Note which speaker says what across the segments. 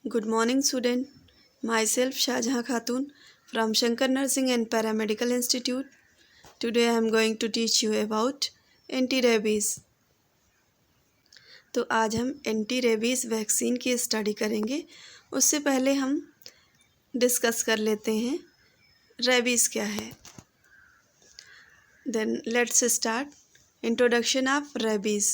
Speaker 1: Good morning, student. Myself Shahjahan Khatun from Shankar Nursing and Paramedical Institute. Today I am going to teach you about anti-rabies. तो आज हम anti rabies vaccine की study करेंगे। उससे पहले हम discuss कर लेते हैं रेबीज़ क्या है। Then let's start. Introduction of rabies.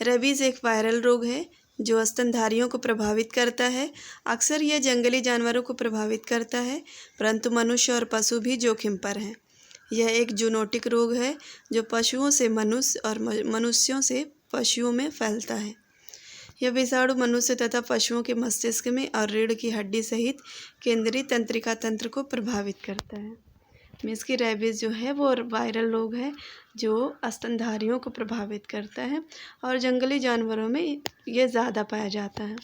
Speaker 1: Rabies एक वायरल रोग है जो स्तनधारियों को प्रभावित करता है। अक्सर यह जंगली जानवरों को प्रभावित करता है, परंतु मनुष्य और पशु भी जोखिम पर हैं। यह एक जूनोटिक रोग है जो पशुओं से मनुष्य और मनुष्यों से पशुओं में फैलता है। यह विषाणु मनुष्य तथा पशुओं के मस्तिष्क में और रीढ़ की हड्डी सहित केंद्रीय तंत्रिका तंत्र को प्रभावित करता है। मीन्स की रेबीज़ जो है वो वायरल रोग है जो स्तनधारियों को प्रभावित करता है और जंगली जानवरों में ये ज़्यादा पाया जाता है,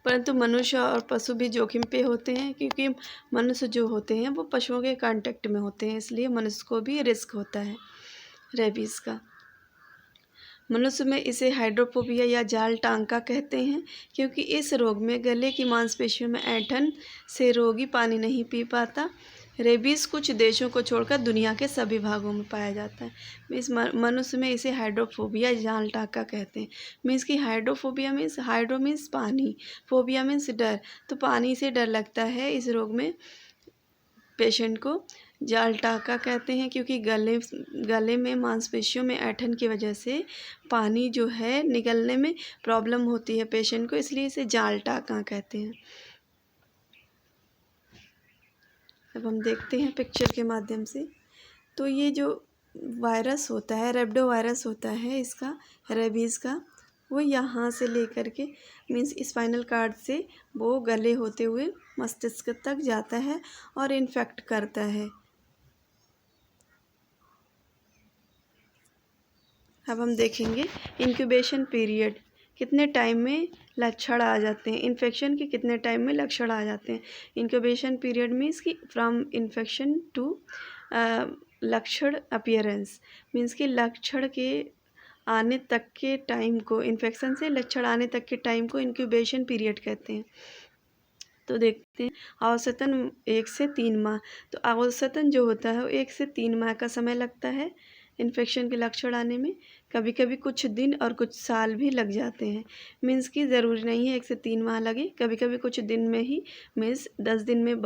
Speaker 1: परंतु मनुष्य और पशु भी जोखिम पे होते हैं क्योंकि मनुष्य जो होते हैं वो पशुओं के कांटेक्ट में होते हैं, इसलिए मनुष्य को भी रिस्क होता है रेबीज़ का। मनुष्य में इसे हाइड्रोफोबिया या जाल टांका कहते हैं क्योंकि इस रोग में गले की मांसपेशियों में ऐंठन से रोगी पानी नहीं पी पाता। रेबीज़ कुछ देशों को छोड़कर दुनिया के सभी भागों में पाया जाता है। मीन्स मनुष्य में इसे हाइड्रोफोबिया जाल टांका कहते हैं। मीन्स कि हाइड्रोफोबिया मीन्स हाइड्रो मीन्स पानी, फोबिया मीन्स डर, तो पानी से डर लगता है इस रोग में पेशेंट को। जाल टांका कहते हैं क्योंकि गले में मांसपेशियों में ऐंठन की वजह से पानी जो है निकलने में प्रॉब्लम होती है पेशेंट को, इसलिए इसे जाल टांका कहते हैं। अब हम देखते हैं पिक्चर के माध्यम से। तो ये जो वायरस होता है, रेब्डो वायरस होता है इसका, रेबीज़ का, वो यहाँ से लेकर के मीन्स स्पाइनल कार्ड से वो गले होते हुए मस्तिष्क तक जाता है और इन्फेक्ट करता है। अब हम देखेंगे इंक्यूबेशन पीरियड, कितने टाइम में लक्षण आ जाते हैं, इन्फेक्शन के कितने टाइम में लक्षण आ जाते हैं। इंक्यूबेशन पीरियड मीन्स कि फ्रॉम इन्फेक्शन टू लक्षण अपीयरेंस, मीन्स कि लक्षण के आने तक के टाइम को, इन्फेक्शन से लक्षण आने तक के टाइम को इंक्यूबेशन पीरियड कहते हैं। तो देखते हैं औसतन 1 से 3 माह। तो औसतन जो होता है वो 1 से 3 माह का समय लगता है इन्फेक्शन के लक्षण आने में। कभी कभी कुछ दिन और कुछ साल भी लग जाते हैं। मीन्स कि ज़रूरी नहीं है 1 से 3 माह लगे, कभी कभी कुछ दिन में ही, मीन्स 10 दिन में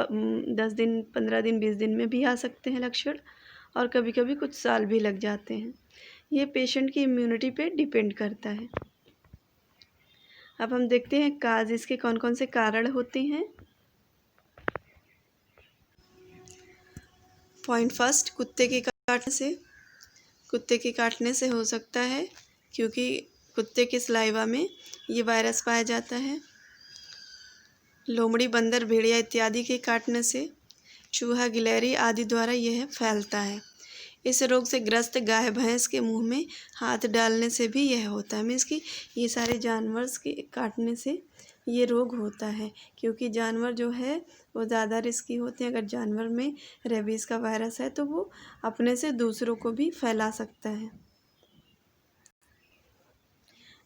Speaker 1: 10 दिन 15 दिन 20 दिन में भी आ सकते हैं लक्षण, और कभी कभी कुछ साल भी लग जाते हैं। ये पेशेंट की इम्यूनिटी पे डिपेंड करता है। अब हम देखते हैं काज, इसके कौन कौन से कारण होते हैं। पॉइंट फर्स्ट, कुत्ते के काटने से। कुत्ते के काटने से हो सकता है क्योंकि कुत्ते के सलाइवा में ये वायरस पाया जाता है। लोमड़ी, बंदर, भेड़िया इत्यादि के काटने से, चूहा, गिलहरी आदि द्वारा यह फैलता है। इस रोग से ग्रस्त गाय भैंस के मुंह में हाथ डालने से भी यह होता है। मीन्स कि ये सारे जानवर के काटने से ये रोग होता है क्योंकि जानवर जो है वो ज़्यादा रिस्की होते हैं। अगर जानवर में रेबीज़ का वायरस है तो वो अपने से दूसरों को भी फैला सकता है।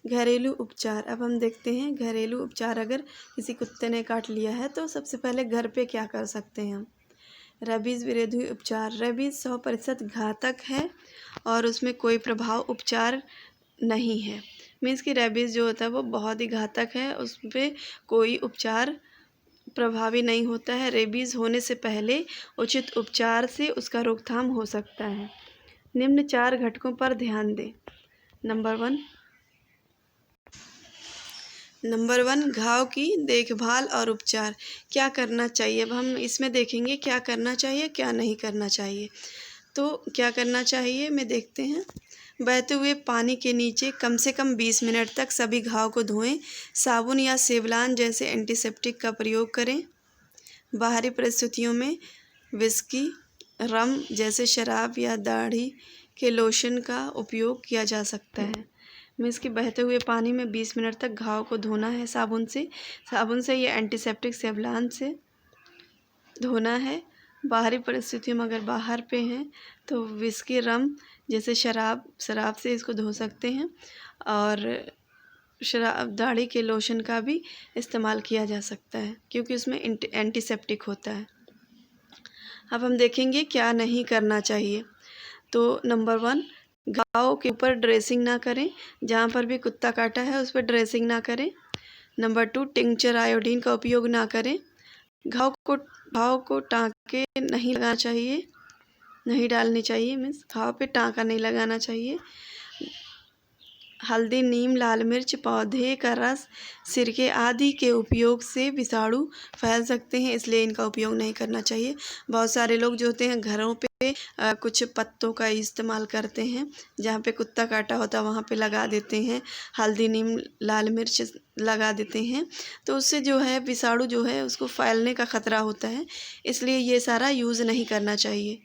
Speaker 1: घरेलू उपचार। अब हम देखते हैं घरेलू उपचार। अगर किसी कुत्ते ने काट लिया है तो सबसे पहले घर पे क्या कर सकते हैं हम। रेबीज़ विरोधी उपचार। रेबीज़ 100% घातक है और उसमें कोई प्रभाव उपचार नहीं है। मीन्स कि रेबीज़ जो होता है वो बहुत ही घातक है, उस पर कोई उपचार प्रभावी नहीं होता है। रेबीज़ होने से पहले उचित उपचार से उसका रोकथाम हो सकता है। निम्न 4 घटकों पर ध्यान दें। नंबर 1 घाव की देखभाल और उपचार। क्या करना चाहिए, अब हम इसमें देखेंगे क्या करना चाहिए क्या नहीं करना चाहिए। तो क्या करना चाहिए में देखते हैं। बहते हुए पानी के नीचे कम से कम 20 मिनट तक सभी घाव को धोएं। साबुन या सेवलान जैसे एंटीसेप्टिक का प्रयोग करें। बाहरी परिस्थितियों में विस्की, रम जैसे शराब या दाढ़ी के लोशन का उपयोग किया जा सकता है। मीन्स कि बहते हुए पानी में 20 मिनट तक घाव को धोना है साबुन से या एंटीसेप्टिक सेवलान से धोना है। बाहरी परिस्थितियों में अगर बाहर पे हैं तो विस्की, रम जैसे शराब से इसको धो सकते हैं। और दाढ़ी के लोशन का भी इस्तेमाल किया जा सकता है, क्योंकि उसमें एंटीसेप्टिक होता है। अब हम देखेंगे क्या नहीं करना चाहिए। तो नंबर 1, घाव के ऊपर ड्रेसिंग ना करें। जहाँ पर भी कुत्ता काटा है उस पर ड्रेसिंग ना करें। नंबर 2, टिंचर आयोडीन का उपयोग ना करें। घाव को टाँके नहीं लगाना चाहिए, नहीं डालनी चाहिए, मीन्स घाव पे टाँका नहीं लगाना चाहिए। हल्दी, नीम, लाल मिर्च, पौधे का रस, सिरके आदि के उपयोग से विषाणु फैल सकते हैं, इसलिए इनका उपयोग नहीं करना चाहिए। बहुत सारे लोग जो होते हैं घरों पे कुछ पत्तों का इस्तेमाल करते हैं, जहाँ पे कुत्ता काटा होता है वहाँ पे लगा देते हैं, हल्दी, नीम, लाल मिर्च लगा देते हैं, तो उससे जो है विषाणु जो है उसको फैलने का खतरा होता है, इसलिए ये सारा यूज़ नहीं करना चाहिए।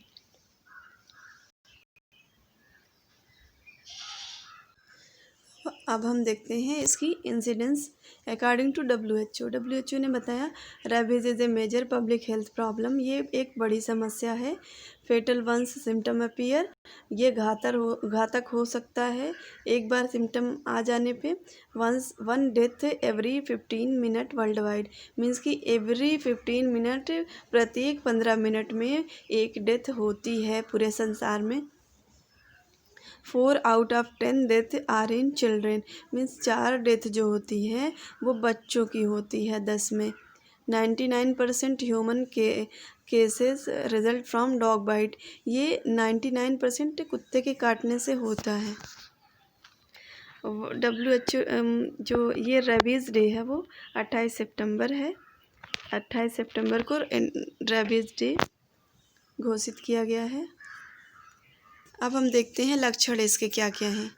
Speaker 1: अब हम देखते हैं इसकी इंसिडेंस। अकॉर्डिंग टू WHO ने बताया rabies is a major public health problem. ये एक बड़ी समस्या है। फेटल वंस सिम्टम अपीयर, ये घातक हो सकता है एक बार सिम्टम आ जाने पे। One death every 15 minute world wide, means कि एवरी 15 मिनट, प्रत्येक 15 मिनट में एक डेथ होती है पूरे संसार में। 4 out of 10 death are in children, means 4 death जो होती है वो बच्चों की होती है 10 में। 99% human cases result from dog bite, ये 99% कुत्ते के काटने से होता है। WHO जो ये रेबीज़ डे है वो 28 सितंबर है। 28 सितंबर को रेबीज़ डे घोषित किया गया है। अब हम देखते हैं लक्षण इसके क्या क्या हैं।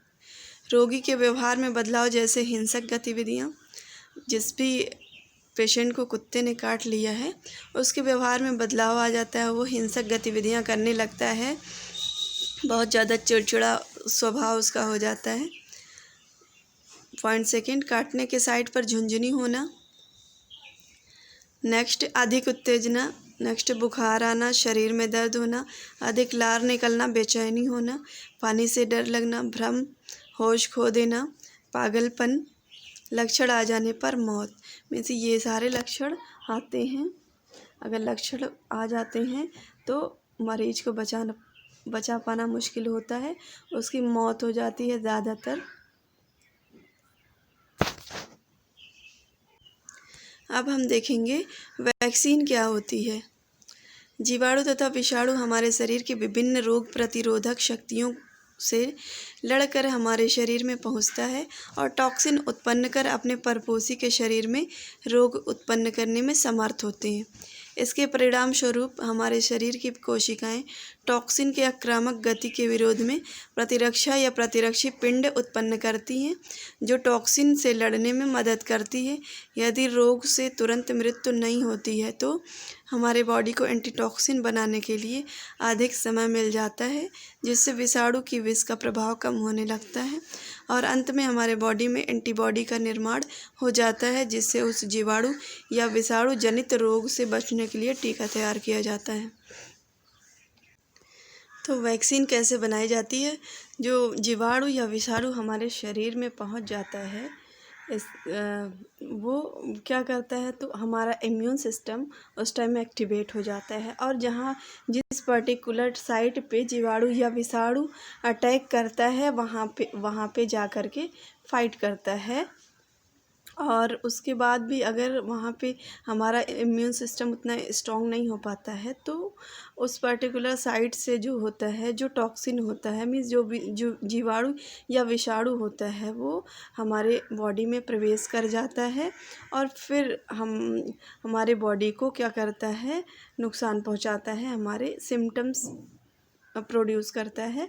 Speaker 1: रोगी के व्यवहार में बदलाव, जैसे हिंसक गतिविधियाँ। जिस भी पेशेंट को कुत्ते ने काट लिया है उसके व्यवहार में बदलाव आ जाता है, वो हिंसक गतिविधियाँ करने लगता है, बहुत ज़्यादा चिड़चिड़ा स्वभाव उसका हो जाता है। पॉइंट सेकंड, काटने के साइड पर झुंझुनी होना। नेक्स्ट, अधिक उत्तेजना। नेक्स्ट, बुखार आना, शरीर में दर्द होना, अधिक लार निकलना, बेचैनी होना, पानी से डर लगना, भ्रम, होश खो देना, पागलपन, लक्षण आ जाने पर मौत। मीन्स ये सारे लक्षण आते हैं। अगर लक्षण आ जाते हैं तो मरीज को बचा पाना मुश्किल होता है, उसकी मौत हो जाती है ज़्यादातर। अब हम देखेंगे वैक्सीन क्या होती है। जीवाणु तथा विषाणु हमारे शरीर की विभिन्न रोग प्रतिरोधक शक्तियों से लड़कर हमारे शरीर में पहुंचता है और टॉक्सिन उत्पन्न कर अपने परपोषी के शरीर में रोग उत्पन्न करने में समर्थ होते हैं। इसके परिणाम स्वरूप हमारे शरीर की कोशिकाएं टॉक्सिन के आक्रामक गति के विरोध में प्रतिरक्षा या प्रतिरक्षी पिंड उत्पन्न करती हैं, जो टॉक्सिन से लड़ने में मदद करती है। यदि रोग से तुरंत मृत्यु नहीं होती है तो हमारे बॉडी को एंटीटॉक्सिन बनाने के लिए अधिक समय मिल जाता है, जिससे विषाणु की विष का प्रभाव कम होने लगता है और अंत में हमारे बॉडी में एंटीबॉडी का निर्माण हो जाता है, जिससे उस जीवाणु या विषाणु जनित रोग से बचने के लिए टीका तैयार किया जाता है। तो वैक्सीन कैसे बनाई जाती है? जो जीवाणु या विषाणु हमारे शरीर में पहुंच जाता है, वो क्या करता है, तो हमारा इम्यून सिस्टम उस टाइम में एक्टिवेट हो जाता है और जिस पर्टिकुलर साइट पे जीवाणु या विषाणु अटैक करता है वहाँ पे जा कर के फाइट करता है। और उसके बाद भी अगर वहाँ पे हमारा इम्यून सिस्टम उतना स्ट्रॉन्ग नहीं हो पाता है तो उस पर्टिकुलर साइट से जो होता है, जो टॉक्सिन होता है, मीन्स जो जीवाणु या विषाणु होता है, वो हमारे बॉडी में प्रवेश कर जाता है और फिर हमारे बॉडी को क्या करता है, नुकसान पहुँचाता है, हमारे सिम्टम्स प्रोड्यूस करता है।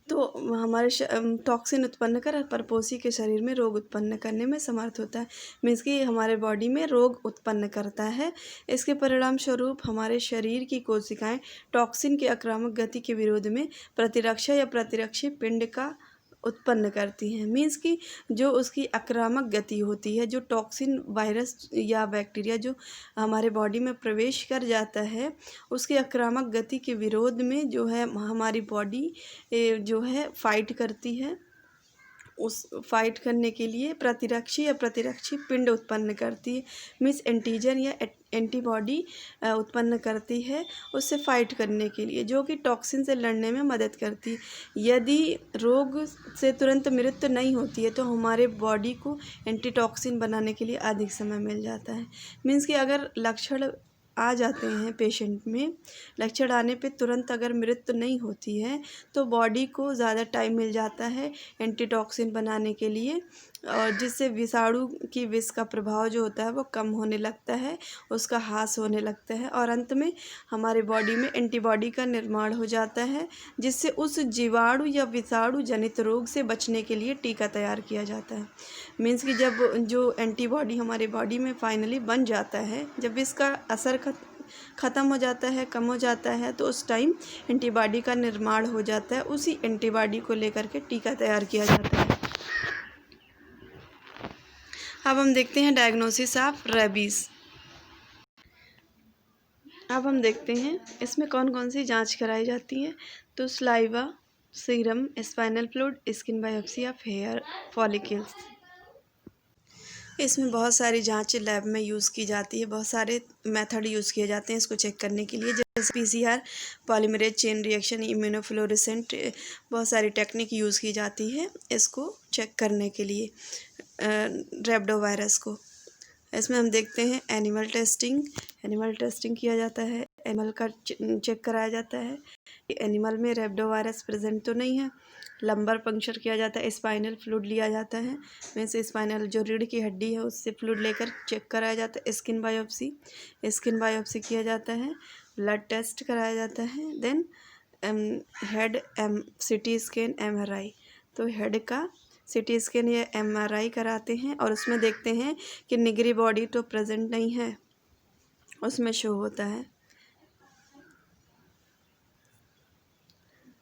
Speaker 1: तो हमारे टॉक्सिन उत्पन्न कर परपोषी के शरीर में रोग उत्पन्न करने में समर्थ होता है, मीन्स कि हमारे बॉडी में रोग उत्पन्न करता है। इसके परिणाम स्वरूप हमारे शरीर की कोशिकाएं टॉक्सिन के आक्रामक गति के विरोध में प्रतिरक्षा या प्रतिरक्षी पिंड का उत्पन्न करती हैं, मीन्स कि जो उसकी आक्रामक गति होती है, जो टॉक्सिन वायरस या बैक्टीरिया जो हमारे बॉडी में प्रवेश कर जाता है, उसकी आक्रामक गति के विरोध में जो है हमारी बॉडी जो है फाइट करती है उस फाइट करने के लिए प्रतिरक्षी या प्रतिरक्षी पिंड उत्पन्न करती है, मीन्स एंटीजन या एंटीबॉडी उत्पन्न करती है उससे फाइट करने के लिए, जो कि टॉक्सिन से लड़ने में मदद करती है। यदि रोग से तुरंत मृत्यु नहीं होती है तो हमारे बॉडी को एंटीटॉक्सिन बनाने के लिए अधिक समय मिल जाता है। मीन्स कि अगर लक्षण आ जाते हैं पेशेंट में, लक्षण आने पे तुरंत अगर मृत्यु नहीं होती है तो बॉडी को ज़्यादा टाइम मिल जाता है एंटीटॉक्सिन बनाने के लिए, और जिससे विषाणु की विष का प्रभाव जो होता है वो कम होने लगता है, उसका ह्रास होने लगता है, और अंत में हमारे बॉडी में एंटीबॉडी का निर्माण हो जाता है, जिससे उस जीवाणु या विषाणु जनित रोग से बचने के लिए टीका तैयार किया जाता है। मीन्स कि जब जो एंटीबॉडी हमारे बॉडी में फाइनली बन जाता है, जब इसका असर ख़त्म हो जाता है, कम हो जाता है, तो उस टाइम एंटीबॉडी का निर्माण हो जाता है। उसी एंटीबॉडी को लेकर के टीका तैयार किया जाता है। अब हम देखते हैं डायग्नोसिस ऑफ रेबीज़। अब हम देखते हैं इसमें कौन कौन सी जांच कराई जाती है। तो saliva, serum, spinal fluid, skin biopsy of hair follicles. इसमें बहुत सारी जांच लैब में यूज़ की जाती है, बहुत सारे मेथड यूज़ किए जाते हैं इसको चेक करने के लिए, जैसे PCR, polymerase chain reaction, immunofluorescent, बहुत सारी टेक्निक यूज़ की जाती है इसको चेक करने के लिए रेबडोवायरस को। इसमें हम देखते हैं एनिमल टेस्टिंग किया जाता है, एनिमल का चेक कराया जाता है कि एनिमल में रेबडोवायरस प्रेजेंट तो नहीं है। लंबर पंक्चर किया जाता है, स्पाइनल फ्लूइड लिया जाता है, में से स्पाइनल जो रीढ़ की हड्डी है उससे फ्लूइड लेकर चेक कराया जाता है। स्किन बायोप्सी किया जाता है, ब्लड टेस्ट कराया जाता है। Then head CT scan, MRI, तो हेड का CT स्कैन या MRI कराते हैं और उसमें देखते हैं कि निगरी बॉडी तो प्रेजेंट नहीं है, उसमें शो होता है।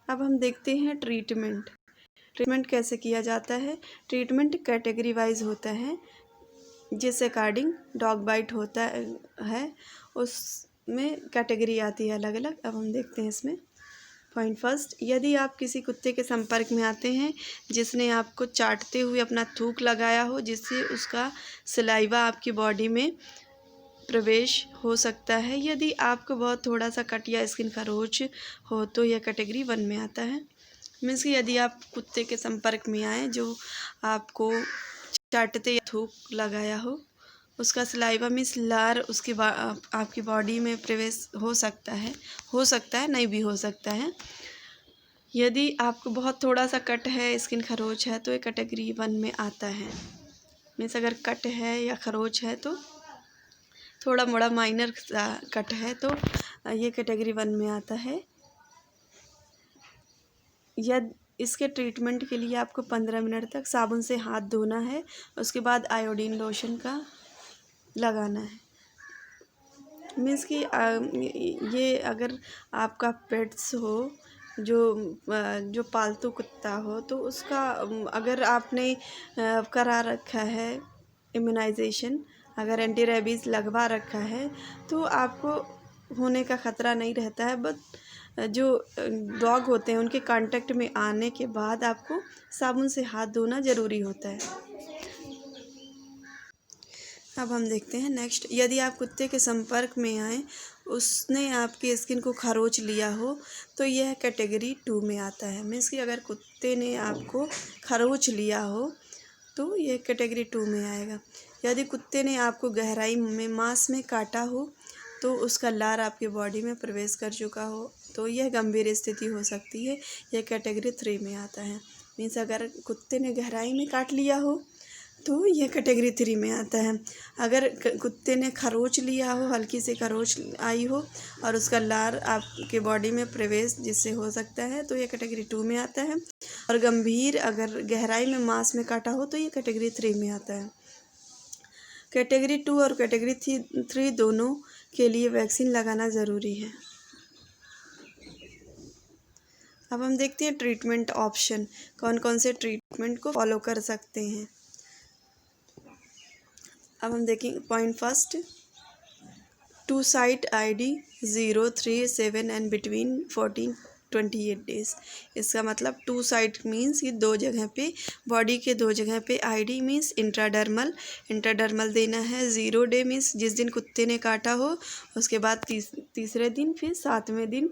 Speaker 1: अब हम देखते हैं ट्रीटमेंट कैसे किया जाता है। ट्रीटमेंट कैटेगरी वाइज होता है, जिस अकॉर्डिंग डॉग बाइट होता है उसमें कैटेगरी आती है अलग अलग। अब हम देखते हैं इसमें पॉइंट फर्स्ट, यदि आप किसी कुत्ते के संपर्क में आते हैं जिसने आपको चाटते हुए अपना थूक लगाया हो, जिससे उसका सलाइवा आपकी बॉडी में प्रवेश हो सकता है, यदि आपको बहुत थोड़ा सा कट या स्किन खरोच हो तो यह कैटेगरी 1 में आता है। मीन्स कि यदि आप कुत्ते के संपर्क में आए जो आपको चाटते या थूक लगाया हो, उसका सलाइवा मीन्स लार उसकी आपकी बॉडी में प्रवेश हो सकता है, नहीं भी हो सकता है। यदि आपको बहुत थोड़ा सा कट है, स्किन खरोच है, तो ये कैटेगरी 1 में आता है। मीन्स अगर कट है या खरोच है तो थोड़ा मोड़ा माइनर कट है तो ये कैटेगरी 1 में आता है। यदि इसके ट्रीटमेंट के लिए आपको 15 मिनट तक साबुन से हाथ धोना है, उसके बाद आयोडीन लोशन का लगाना है। मीन्स कि ये अगर आपका पेट्स हो, जो पालतू कुत्ता हो, तो उसका अगर आपने करा रखा है इम्यूनाइजेशन, अगर एंटी रेबीज़ लगवा रखा है तो आपको होने का ख़तरा नहीं रहता है। बट जो डॉग होते हैं उनके कांटेक्ट में आने के बाद आपको साबुन से हाथ धोना ज़रूरी होता है। अब हम देखते हैं नेक्स्ट, यदि आप कुत्ते के संपर्क में आए, उसने आपकी स्किन को खरोच लिया हो तो यह कैटेगरी 2 में आता है। मीन्स कि अगर कुत्ते ने आपको खरोच लिया हो तो यह कैटेगरी 2 में आएगा। यदि कुत्ते ने आपको गहराई में मांस में काटा हो तो उसका लार आपकी बॉडी में प्रवेश कर चुका हो तो यह गंभीर स्थिति हो सकती है, यह कैटेगरी 3 में आता है। मीन्स अगर कुत्ते ने गहराई में काट लिया हो तो यह कैटेगरी 3 में आता है। अगर कुत्ते ने खरोच लिया हो, हल्की सी खरोच आई हो और उसका लार आपके बॉडी में प्रवेश जिससे हो सकता है तो यह कैटेगरी 2 में आता है। और गंभीर अगर गहराई में मांस में काटा हो तो यह कैटेगरी 3 में आता है। कैटेगरी 2 और कैटेगरी 3 दोनों के लिए वैक्सीन लगाना ज़रूरी है। अब हम देखते हैं ट्रीटमेंट ऑप्शन, कौन कौन से ट्रीटमेंट को फॉलो कर सकते हैं। अब हम देखेंगे point first, 2 site ID 0, 3, 7 and between 14 28 days. इसका मतलब 2 साइट मीन्स ये 2 जगह पे, बॉडी के 2 जगह पे। आईडी मीन्स इंट्राडर्मल, इंट्राडर्मल देना है। 0 डे मीन्स जिस दिन कुत्ते ने काटा हो उसके बाद तीसरे दिन, फिर 7वें दिन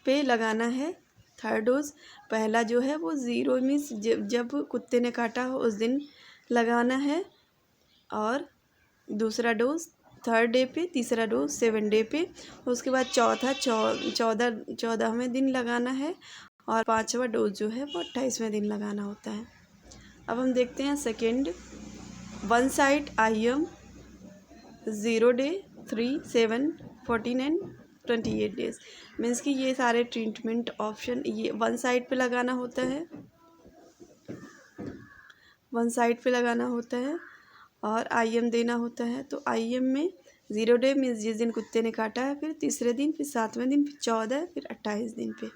Speaker 1: पे लगाना है 3rd डोज। पहला जो है वो 0 मीन्स जब कुत्ते ने काटा हो उस दिन लगाना है, और दूसरा डोज 3rd डे पे, तीसरा डोज 7 डे पे। उसके बाद चौथा 14वें दिन लगाना है, और 5वां डोज जो है वो 28वें दिन लगाना होता है। अब हम देखते हैं second, 1 side IM 0 day, 3, 7, 14 and 28 days. Means कि ये सारे ट्रीटमेंट ऑप्शन ये 1 साइड पे लगाना होता है, 1 साइड पे लगाना होता है, और IM देना होता है। तो IM में 0 डे मीन्स जिस दिन कुत्ते ने काटा है, फिर तीसरे दिन, फिर 7वें दिन, फिर 14, फिर 28 दिन पे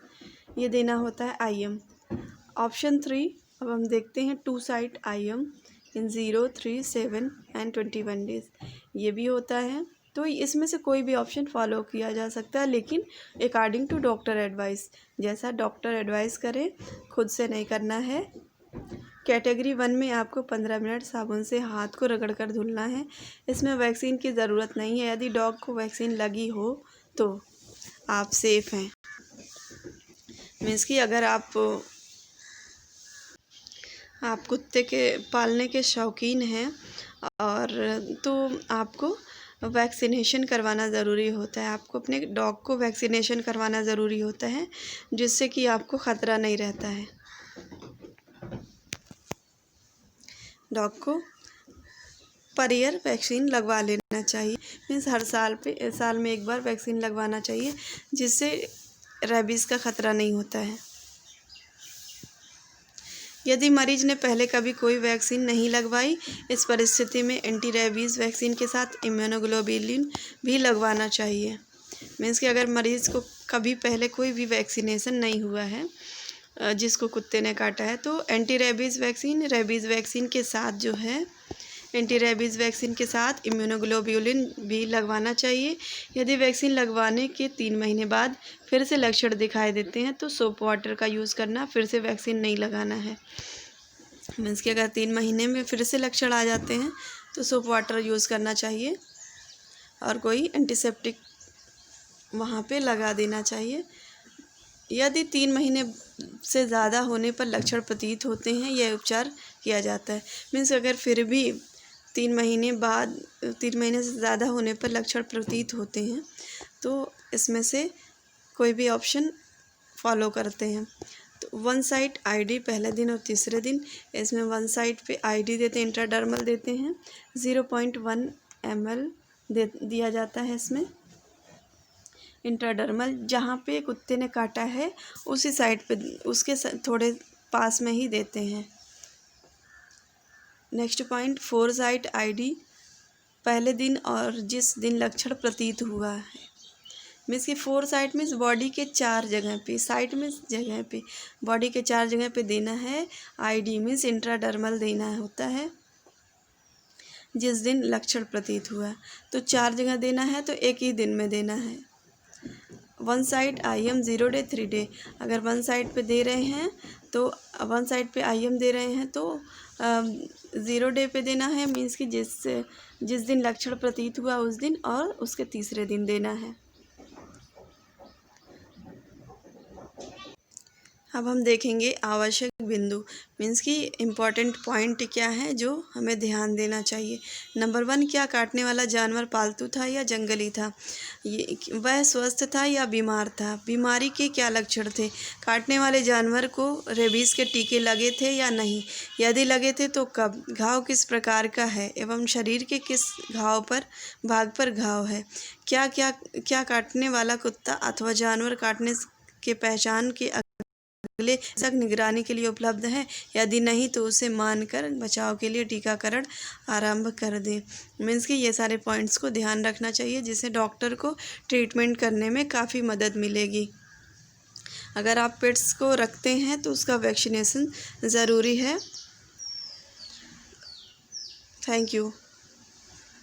Speaker 1: ये देना होता है IM। ऑप्शन 3, अब हम देखते हैं 2 side IM in 0, 3, 7 and 21 days, ये भी होता है। तो इसमें से कोई भी ऑप्शन फॉलो किया जा सकता है, लेकिन अकॉर्डिंग टू डॉक्टर एडवाइस, जैसा डॉक्टर एडवाइस करे, खुद से नहीं करना है। कैटेगरी 1 में आपको 15 मिनट साबुन से हाथ को रगड़ कर धुलना है। इसमें वैक्सीन की ज़रूरत नहीं है। यदि डॉग को वैक्सीन लगी हो तो आप सेफ़ हैं। मीन्स कि अगर आप कुत्ते के पालने के शौकीन हैं और तो आपको वैक्सीनेशन करवाना ज़रूरी होता है। आपको अपने डॉग को वैक्सीनेशन करवाना ज़रूरी होता है, जिससे कि आपको ख़तरा नहीं रहता है। डॉग को पर ईयर वैक्सीन लगवा लेना चाहिए। मीन्स हर साल में एक बार वैक्सीन लगवाना चाहिए, जिससे रेबीज़ का ख़तरा नहीं होता है। यदि मरीज ने पहले कभी कोई वैक्सीन नहीं लगवाई, इस परिस्थिति में एंटी रेबीज़ वैक्सीन के साथ इम्यूनोग्लोबुलिन भी लगवाना चाहिए। मीन्स कि अगर मरीज़ को कभी पहले कोई भी वैक्सीनेशन नहीं हुआ है, जिसको कुत्ते ने काटा है, तो एंटी रेबीज़ वैक्सीन के साथ जो है, एंटी रेबीज़ वैक्सीन के साथ इम्यूनोग्लोबुलिन भी लगवाना चाहिए। यदि वैक्सीन लगवाने के 3 महीने बाद फिर से लक्षण दिखाई देते हैं तो सोप वाटर का यूज़ करना, फिर से वैक्सीन नहीं लगाना है। मीन्स कि अगर 3 महीने में फिर से लक्षण आ जाते हैं तो सोप वाटर यूज़ करना चाहिए, और कोई एंटीसेप्टिक वहाँ पे लगा देना चाहिए। यदि 3 महीने से ज़्यादा होने पर लक्षण प्रतीत होते हैं, यह उपचार किया जाता है। मीन्स अगर फिर भी 3 महीने से ज़्यादा होने पर लक्षण प्रतीत होते हैं, तो इसमें से कोई भी ऑप्शन फॉलो करते हैं। तो 1 साइड ID पहले दिन और तीसरे दिन, इसमें 1 साइड पे ID देते हैं, इंट्राडर्मल देते हैं, 0.1 ml दिया जाता है। इसमें इंट्राडर्मल जहाँ पे कुत्ते ने काटा है उसी साइड पे, उसके थोड़े पास में ही देते हैं। नेक्स्ट पॉइंट, 4 साइड ID पहले दिन और जिस दिन लक्षण प्रतीत हुआ है। मीन्स कि 4 साइड मीन्स बॉडी के 4 जगह पे, साइड में जगह पे, बॉडी के 4 जगह पे देना है। ID मीन्स इंट्राडर्मल देना होता है जिस दिन लक्षण प्रतीत हुआ। तो 4 जगह देना है तो एक ही दिन में देना है। 1 साइड IM 0 डे, 3 डे। अगर 1 साइड पे दे रहे हैं तो 1 साइड पे IM दे रहे हैं तो 0 डे पे देना है। मीन्स कि जिस दिन लक्षण प्रतीत हुआ उस दिन, और उसके तीसरे दिन देना है। अब हम देखेंगे आवश्यक बिंदु, मीन्स कि इम्पॉर्टेंट पॉइंट क्या है जो हमें ध्यान देना चाहिए। नंबर 1, क्या काटने वाला जानवर पालतू था या जंगली था? वह स्वस्थ था या बीमार था? बीमारी के क्या लक्षण थे? काटने वाले जानवर को रेबीज़ के टीके लगे थे या नहीं? यदि लगे थे तो कब? घाव किस प्रकार का है एवं शरीर के किस भाग पर घाव है? क्या काटने वाला कुत्ता अथवा जानवर काटने के पहचान के अगले तक निगरानी के लिए उपलब्ध है? यदि नहीं तो उसे मानकर बचाव के लिए टीकाकरण आरंभ कर दें। मीन्स कि ये सारे पॉइंट्स को ध्यान रखना चाहिए, जिससे डॉक्टर को ट्रीटमेंट करने में काफ़ी मदद मिलेगी। अगर आप पेट्स को रखते हैं तो उसका वैक्सीनेशन ज़रूरी है। Thank you.